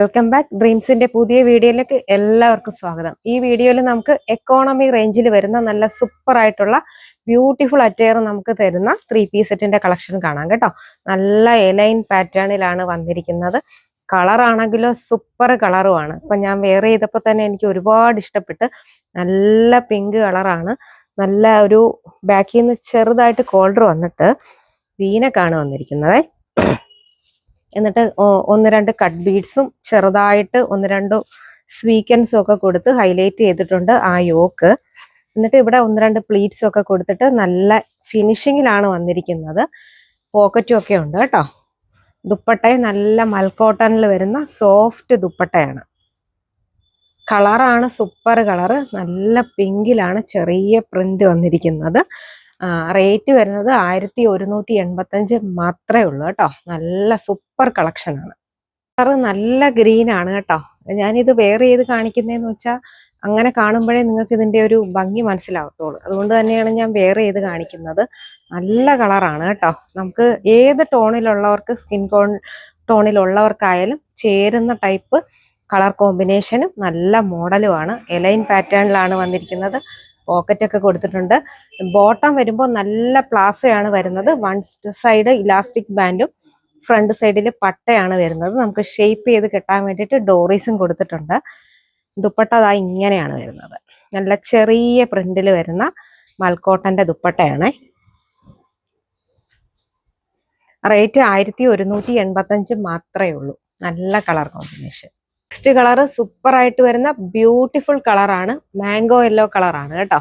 Welcome back. ഡ്രീംസിന്റെ പുതിയ വീഡിയോയിലേക്ക് എല്ലാവർക്കും സ്വാഗതം. ഈ വീഡിയോയിൽ നമുക്ക് എക്കോണമി റേഞ്ചിൽ വരുന്ന നല്ല സൂപ്പർ ആയിട്ടുള്ള ബ്യൂട്ടിഫുൾ അറ്റയർ നമുക്ക് തരുന്ന 3 പീസ് സെറ്റിന്റെ കളക്ഷൻ കാണാം കേട്ടോ. നല്ല എലൈൻ പാറ്റേണിലാണ് വന്നിരിക്കുന്നത്. കളർ ആണെങ്കിലോ സൂപ്പർ കളറുമാണ്. ഇപ്പൊ ഞാൻ വെയർ ചെയ്തപ്പോൾ തന്നെ എനിക്ക് ഒരുപാട് ഇഷ്ടപ്പെട്ട്. നല്ല പിങ്ക് കളറാണ്. നല്ല ഒരു ബാക്കിൽ നിന്ന് ചെറുതായിട്ട് കോൾഡർ വന്നിട്ട് വീനക്കാണ് വന്നിരിക്കുന്നത്. എന്നിട്ട് 1-2 കട്ട് ബീഡ്സും ചെറുതായിട്ട് 1-2 സ്വീക്കൻസും ഒക്കെ കൊടുത്ത് ഹൈലൈറ്റ് ചെയ്തിട്ടുണ്ട് ആ യോക്ക്. എന്നിട്ട് ഇവിടെ 1-2 പ്ലീറ്റ്സും ഒക്കെ കൊടുത്തിട്ട് നല്ല ഫിനിഷിങ്ങിലാണ് വന്നിരിക്കുന്നത്. പോക്കറ്റും ഒക്കെ ഉണ്ട് കേട്ടോ. ദുപ്പട്ട നല്ല മൽക്കോട്ടണിൽ വരുന്ന സോഫ്റ്റ് ദുപ്പട്ടയാണ്. കളറാണ് സൂപ്പർ കളറ്. നല്ല പിങ്കിലാണ് ചെറിയ പ്രിന്റ് വന്നിരിക്കുന്നത്. റേറ്റ് വരുന്നത് 1185 മാത്രമേ ഉള്ളൂ കേട്ടോ. നല്ല സൂപ്പർ കളക്ഷൻ ആണ്. കളറ് നല്ല ഗ്രീൻ ആണ് കേട്ടോ. ഞാനിത് വെയർ ചെയ്ത് കാണിക്കുന്നതെന്ന് വെച്ചാൽ അങ്ങനെ കാണുമ്പോഴേ നിങ്ങൾക്ക് ഇതിന്റെ ഒരു ഭംഗി മനസ്സിലാവത്തുള്ളൂ. അതുകൊണ്ട് തന്നെയാണ് ഞാൻ വെയർ ചെയ്ത് കാണിക്കുന്നത്. നല്ല കളറാണ് കേട്ടോ. നമുക്ക് ഏത് ടോണിലുള്ളവർക്ക്, സ്കിൻ ടോണിലുള്ളവർക്കായാലും ചേരുന്ന ടൈപ്പ് കളർ കോമ്പിനേഷനും നല്ല മോഡലുമാണ്. എലൈൻ പാറ്റേണിലാണ് വന്നിരിക്കുന്നത്. പോക്കറ്റ് ഒക്കെ കൊടുത്തിട്ടുണ്ട്. ബോട്ടം വരുമ്പോൾ നല്ല പ്ലാസോയാണ് വരുന്നത്. വൺ സൈഡ് ഇലാസ്റ്റിക് ബാൻഡും ഫ്രണ്ട് സൈഡിൽ പട്ടയാണ് വരുന്നത്. നമുക്ക് ഷേപ്പ് ചെയ്ത് കെട്ടാൻ വേണ്ടിയിട്ട് ഡോറീസും കൊടുത്തിട്ടുണ്ട്. ദുപ്പട്ട ദാ ഇങ്ങനെയാണ് വരുന്നത്. നല്ല ചെറിയ പ്രിന്റിൽ വരുന്ന മൽക്കോട്ടന്റെ ദുപ്പട്ടയാണ്. റേറ്റ് 1185 മാത്രമേ ഉള്ളൂ. നല്ല colour combination. Next colour super ആയിട്ട് വരുന്ന ബ്യൂട്ടിഫുൾ കളറാണ്. മാംഗോ യെല്ലോ കളറാണ് കേട്ടോ.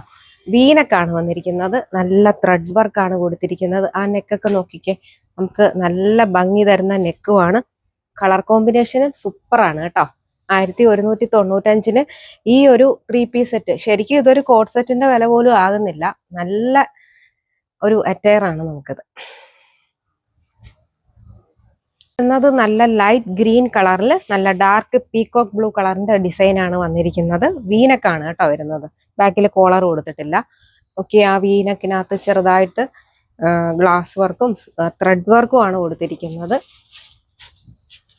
വീനക്കാണ് വന്നിരിക്കുന്നത്. നല്ല ത്രെഡ് വർക്കാണ് കൊടുത്തിരിക്കുന്നത്. ആ നെക്കൊക്കെ നോക്കിക്കേ. നമുക്ക് നല്ല ഭംഗി തരുന്ന നെക്കുമാണ്. കളർ കോമ്പിനേഷനും സൂപ്പറാണ് കേട്ടോ. 1195 ഈ ഒരു 3 പീസ് സെറ്റ്. ശരിക്കും ഇതൊരു കോട്ട് സെറ്റിന്റെ വില പോലും ആകുന്നില്ല. നല്ല ഒരു അറ്റയർ ആണ് നമുക്കിത്. എന്നത് നല്ല ലൈറ്റ് ഗ്രീൻ കളറിൽ നല്ല ഡാർക്ക് പീകോക്ക് ബ്ലൂ കളറിന്റെ ഡിസൈൻ ആണ് വന്നിരിക്കുന്നത്. വീനക്കാണ് കേട്ടോ വരുന്നത്. ബാക്കിൽ കോളർ കൊടുത്തിട്ടില്ല. ഓക്കെ, ആ വീനക്കിനകത്ത് ചെറുതായിട്ട് ഗ്ലാസ് വർക്കും ത്രെഡ് വർക്കും ആണ് കൊടുത്തിരിക്കുന്നത്.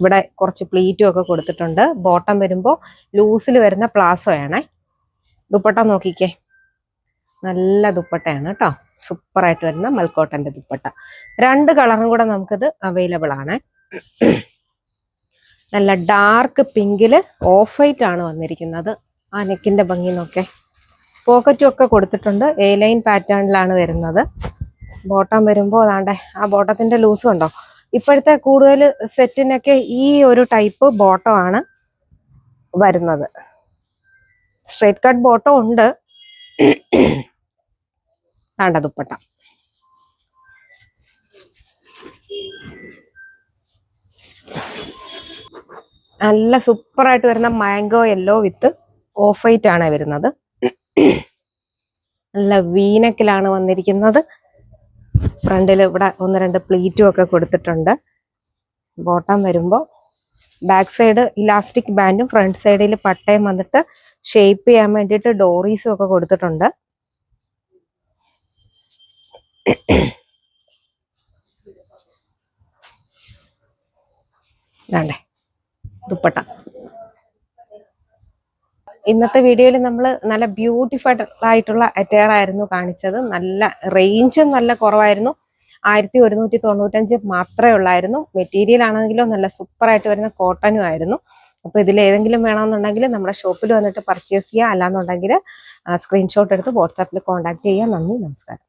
ഇവിടെ കുറച്ച് പ്ലീറ്റും ഒക്കെ കൊടുത്തിട്ടുണ്ട്. ബോട്ടം വരുമ്പോൾ ലൂസിൽ വരുന്ന പ്ലാസോ ആണേ. ദുപ്പട്ട നോക്കിക്കേ. നല്ല ദുപ്പട്ടയാണ് കേട്ടോ. സൂപ്പർ ആയിട്ട് വരുന്ന മൽക്കോട്ടന്റെ ദുപ്പട്ട. 2 കളറും കൂടെ നമുക്കിത് അവൈലബിൾ ആണ്. നല്ല ഡാർക്ക് പിങ്കില് ഓഫ് വൈറ്റ് ആണ് വന്നിരിക്കുന്നത്. ആ നെക്കിന്റെ ഭംഗി നോക്കേ. പോക്കറ്റും ഒക്കെ കൊടുത്തിട്ടുണ്ട്. എ ലൈൻ പാറ്റേണിലാണ് വരുന്നത്. ബോട്ടം വരുമ്പോൾ അതാണ്ടേ ആ ബോട്ടത്തിന്റെ ലൂസ് ഉണ്ടോ. ഇപ്പോഴത്തെ കൂടുതൽ സെറ്റിനൊക്കെ ഈ ഒരു ടൈപ്പ് ബോട്ടം ആണ് വരുന്നത്. സ്ട്രേറ്റ് കട്ട് ബോട്ടം ഉണ്ട്. താണ്ട ദുപ്പട്ട. നല്ല സൂപ്പർ ആയിട്ട് വരുന്ന mango yellow width of white ആണ് വരുന്നത്. നല്ല വീനക്കിലാണ് വന്നിരിക്കുന്നത്. ഫ്രണ്ടിൽ ഇവിടെ 1-2 പ്ലീറ്റും ഒക്കെ കൊടുത്തിട്ടുണ്ട്. ബോട്ടം വരുമ്പോൾ ബാക്ക് സൈഡ് ഇലാസ്റ്റിക് ബാൻഡും ഫ്രണ്ട് സൈഡിൽ പട്ടയും വന്നിട്ട് ഷേപ്പ് ചെയ്യാൻ വേണ്ടിയിട്ട് ഡോറീസും ഒക്കെ കൊടുത്തിട്ടുണ്ട്. വേണ്ടേ ദുപ്പട്ട. ഇന്നത്തെ വീഡിയോയിൽ നമ്മൾ നല്ല ബ്യൂട്ടിഫുൾ ആയിട്ടുള്ള അറ്റയർ ആയിരുന്നു കാണിച്ചത്. നല്ല റേഞ്ചും നല്ല കുറവായിരുന്നു. 1195 മാത്രമേ ഉള്ളായിരുന്നു. മെറ്റീരിയൽ ആണെങ്കിലോ നല്ല സൂപ്പർ ആയിട്ട് വരുന്ന കോട്ടനും ആയിരുന്നു. അപ്പൊ ഇതിൽ ഏതെങ്കിലും വേണമെന്നുണ്ടെങ്കിൽ നമ്മുടെ ഷോപ്പിൽ വന്നിട്ട് പർച്ചേസ് ചെയ്യുക. അല്ലാന്നുണ്ടെങ്കിൽ സ്ക്രീൻഷോട്ട് എടുത്ത് വാട്സാപ്പിൽ കോൺടാക്ട് ചെയ്യുക. നന്ദി, നമസ്കാരം.